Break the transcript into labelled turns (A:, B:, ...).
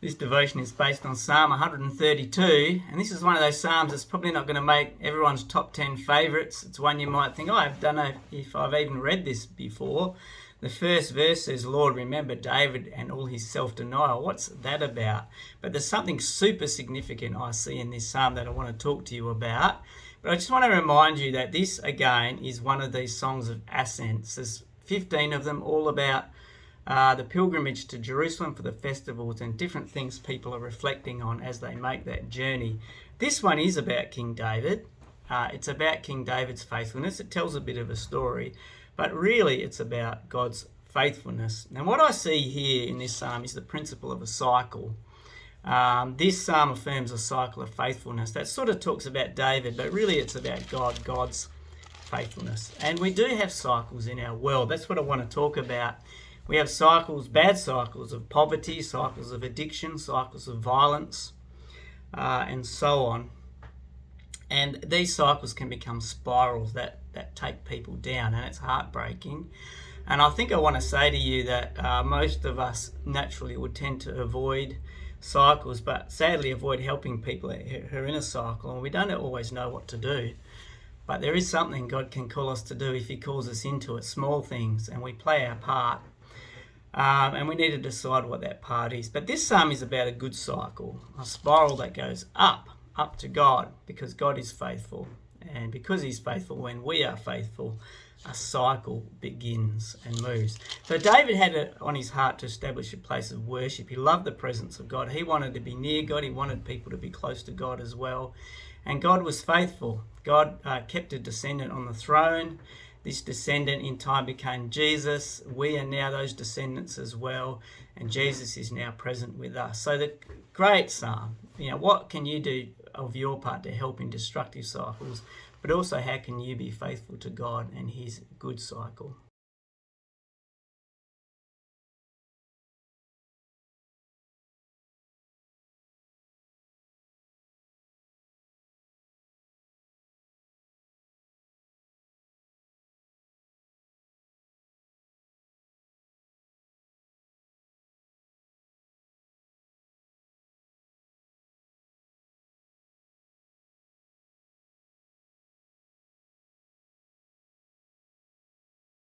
A: This devotion is based on Psalm 132, and this is one of those psalms that's probably not going to make everyone's top 10 favourites. It's one you might think, I don't know if I've even read this before. The first verse says, Lord, remember David and all his self-denial. What's that about? But there's something super significant I see in this psalm that I want to talk to you about. But I just want to remind you that this, again, is one of these songs of ascents. There's 15 of them, all about the pilgrimage to Jerusalem for the festivals and different things people are reflecting on as they make that journey. This one is about King David. It's about King David's faithfulness. It tells a bit of a story, but really it's about God's faithfulness. And what I see here in this psalm is the principle of a cycle. This psalm affirms a cycle of faithfulness. That sort of talks about David, but really it's about God's faithfulness. And we do have cycles in our world. That's what I want to talk about. We have cycles, bad cycles of poverty, cycles of addiction, cycles of violence, and so on. And these cycles can become spirals that take people down, and it's heartbreaking. And I think I want to say to you that most of us naturally would tend to avoid cycles, but sadly avoid helping people who are in a cycle, and we don't always know what to do. But there is something God can call us to do if he calls us into it, small things, and we play our part. And we need to decide what that part is. But this psalm is about a good cycle, a spiral that goes up to God, because God is faithful. And because he's faithful, when we are faithful, a cycle begins and moves. So David had it on his heart to establish a place of worship. He loved the presence of God. He wanted to be near God. He wanted people to be close to God as well. And God was faithful. God kept a descendant on the throne. This descendant in time became Jesus. We are now those descendants as well, and Jesus is now present with us. So the great psalm, what can you do of your part to help in destructive cycles, but also how can you be faithful to God and his good cycle?